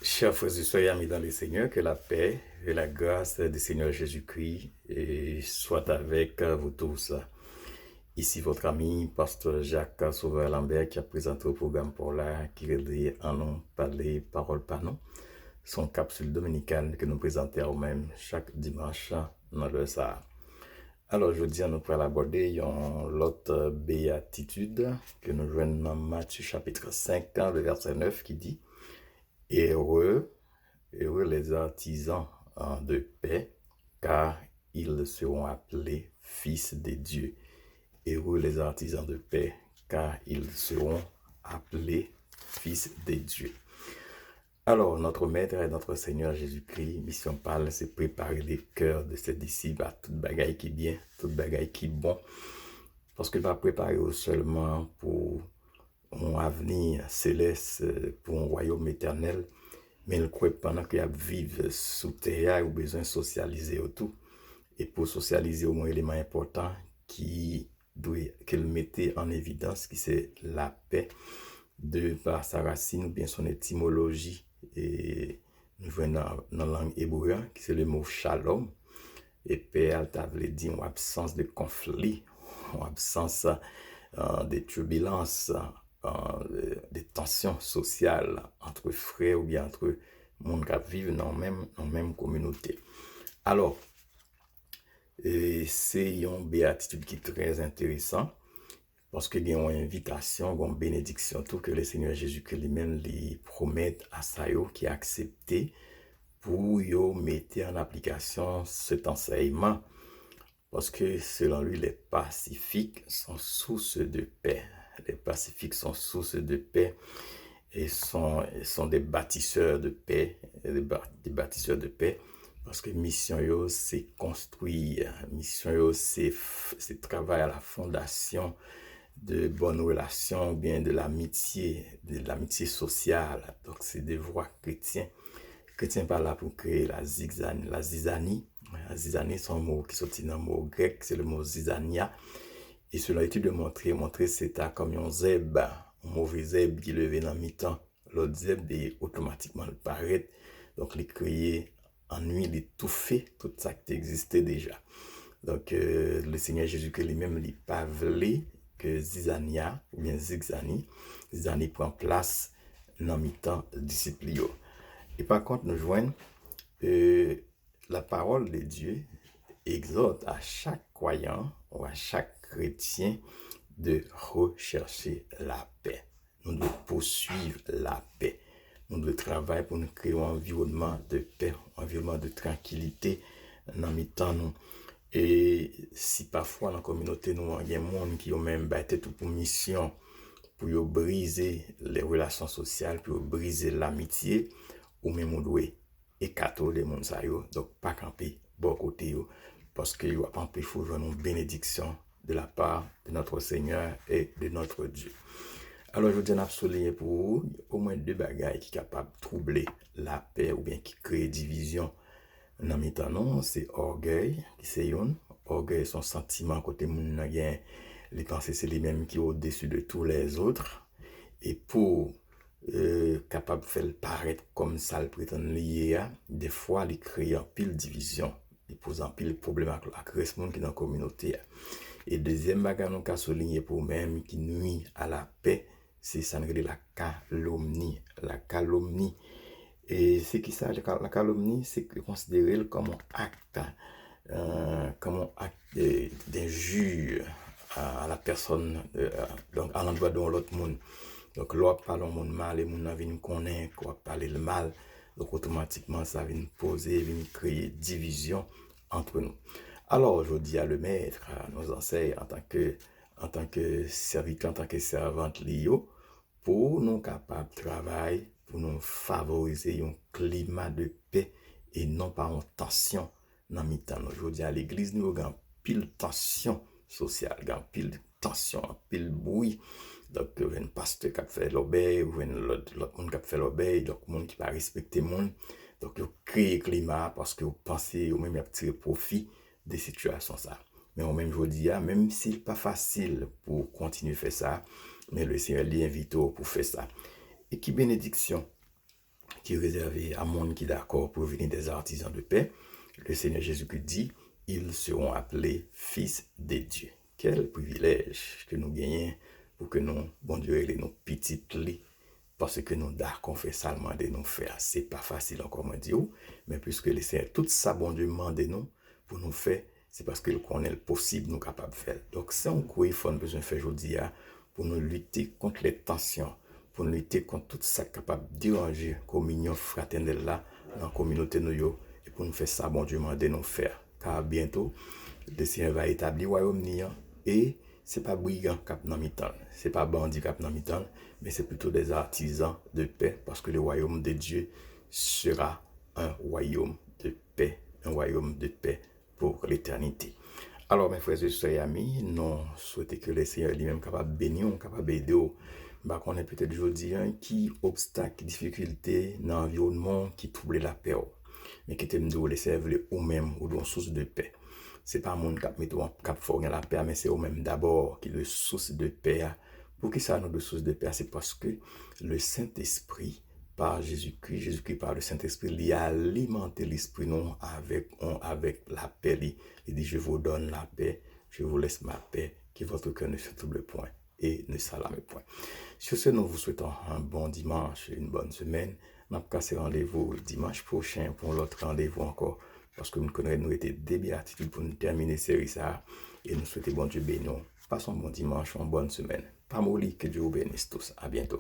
Chers frères et sœurs, amis dans le Seigneur, que la paix et la grâce du Seigneur Jésus-Christ soient avec vous tous. Ici votre ami, pasteur Jacques Sauveur-Lambert, qui a présenté le programme pour là, qui est en nous parler parole par nous. Son capsule dominicale que nous présentons au même chaque dimanche dans le Sahara. Alors, je dis, nous pourrons aborder l'autre béatitude que nous jouons dans Matthieu chapitre 5, le verset 9, qui dit Heureux les artisans de paix, car ils seront appelés fils de Dieu. Heureux les artisans de paix, car ils seront appelés fils de Dieu. Alors, notre Maître et notre Seigneur Jésus-Christ, mission parle, c'est préparer les cœurs de ses disciples à toute bagaille qui est bien, toute bagaille qui est bon, parce qu'il va préparer seulement pour un avenir céleste, pour un royaume éternel, mais il croit pendant qu'il vivent sous terre, il a besoin de socialiser autour. Et pour socialiser, au moins, l'élément important qu'il mettait en évidence, qui c'est la paix, de par sa racine ou bien son étymologie. Et nous voyons dans la langue hébreu, qui c'est le mot shalom. Et paix, elle veut dire une absence de conflit, une absence de turbulence, des tensions sociales entre frères ou bien entre monde qui vivent dans la même communauté. Alors, c'est une béatitude qui est très intéressante parce qu'il y a une invitation, une bénédiction, tout que le Seigneur Jésus-Christ lui-même lui promet à ça, qui a accepté pour mettre en application cet enseignement. Parce que selon lui, les pacifiques sont source de paix. Les pacifiques sont source de paix et sont des bâtisseurs de paix, des bâtisseurs de paix. Parce que mission yo, c'est construire, mission yo, c'est travailler à la fondation de bonnes relations, bien de l'amitié sociale. Donc c'est des voies chrétiennes. Chrétien par là pour créer la zizanie. La zizanie, c'est un mot qui sortit dans le mot grec, c'est le mot zizania. Et selon l'étude de montrer c'est comme un zèbre, un mauvais zèbre qui levait dans mi-temps. L'autre zèbre est automatiquement le paraître. Donc, il créé ennui, il étouffé tout ça qui existait déjà. Donc, le Seigneur Jésus-Christ lui-même, il pas voulu que zizania, ou bien zizanie prend place dans mi-temps disciple. Et par contre, nous joignons la parole de Dieu exhorte à chaque croyant ou à chaque chrétien de rechercher la paix. Nous devons poursuivre la paix. Nous devons travailler pour nous créer un environnement de paix, un environnement de tranquillité dans le temps nous. Et si parfois dans la communauté, nous avons des gens qui ont même battu tout pour mission pour briser les relations sociales, pour briser l'amitié, ou même on doit écarter les gens, donc pas camper bon côté, parce qu'il n'y a pas empêché de une bénédiction de la part de notre Seigneur et de notre Dieu. Alors, je vous dis souligner pour vous, au moins deux bagailles qui sont capables de troubler la paix ou bien qui créent division dans mes temps, c'est orgueil, qui c'est une. Orgueil, son sentiment, côté moun les pensées, c'est les mêmes qui sont au-dessus de tous les autres. Et pour capable de faire paraître comme ça, le prétend lié, des fois, il crée un pile division. Il pose un pile problème avec le reste qui est dans la communauté. Et deuxième bagage nous avons souligné pour même qui nuit à la paix, c'est ça la calomnie. La calomnie. Et c'est qui ça, la calomnie, c'est considéré comme un acte d'injure à la personne, donc à l'endroit de l'autre monde. Donc, l'on parle au monde mal, et moun vient connaître, qu'on parle le mal. Donc, automatiquement, ça vient poser, vient créer division entre nous. Alors, je dis à le maître, à nos enseignants, en tant que serviteur, en tant que servante, pour nous capables de travailler, pour nous favoriser un climat de paix et non pas une tension dans le temps. Je dis à l'église, nous avons pile tension sociale, pile tension, pile bruit. Donc, il y a un pasteur qui a fait l'obéi, ou l'autre monde qui a fait l'obéi, donc, le monde qui va respecter le monde. Donc, il crée un climat parce que vous pensez, ou même, il y a tiré profit des situations. Ça. Mais au même, je vous dis, même si ce n'est pas facile pour continuer à faire ça, mais le Seigneur l'invite pour faire ça. Et qui bénédiction qui est réservé à monde qui est d'accord pour venir des artisans de paix. Le Seigneur Jésus-Christ dit, ils seront appelés fils de Dieu. Quel privilège que nous gagnons pour que nous, bon Dieu, et nos petites lits, parce que nous d'accord fait ça demander nous faire. C'est pas facile encore, moi dire, mais puisque le Seigneur, tout ça, bon Dieu, demande nous pour nous faire, c'est parce que nous connaissons le possible, nous capables de faire. Donc, c'est un coup, il faut besoin de faire aujourd'hui pour nous lutter contre les tensions, pour nous lutter contre tout ça capable de déranger la communion fraternelle là, dans la communauté nous, et pour nous faire ça, bon Dieu, demande nous faire. Car bientôt, le Seigneur va établir le royaume et c'est pas brigand cap dans mi-temps, c'est pas bandit cap dans mi-temps, mais c'est plutôt des artisans de paix parce que le royaume de Dieu sera un royaume de paix, pour l'éternité. Alors, mes frères et sœurs et amis, nous souhaitons que le Seigneur lui-même capable de bénir, capable d'aider. Bah, qu'on est peut-être aujourd'hui qui obstacle, difficulté dans l'environnement qui trouble la paix. Mais qui te me laisser ou même ou d'une source de paix. C'est pas mon cap met cap fort la paix, mais c'est au même d'abord qui est le source de paix. Pour qui ça nous de source de paix, c'est parce que le Saint-Esprit par Jésus-Christ par le Saint-Esprit, il a alimenté l'esprit non avec la paix. Il dit je vous donne la paix, je vous laisse ma paix, qui votre cœur ne se trouble point et ne s'alarme point. Sur ce, nous vous souhaitons un bon dimanche, une bonne semaine. Nous avons cassé rendez-vous dimanche prochain pour l'autre rendez-vous encore. Parce que nous connaissons, nous étions des béatitudes pour nous terminer cette série ça. Et nous souhaitons bon Dieu béni. Passons un bon dimanche, une bonne semaine. Pamoli, que Dieu vous bénisse tous. À bientôt.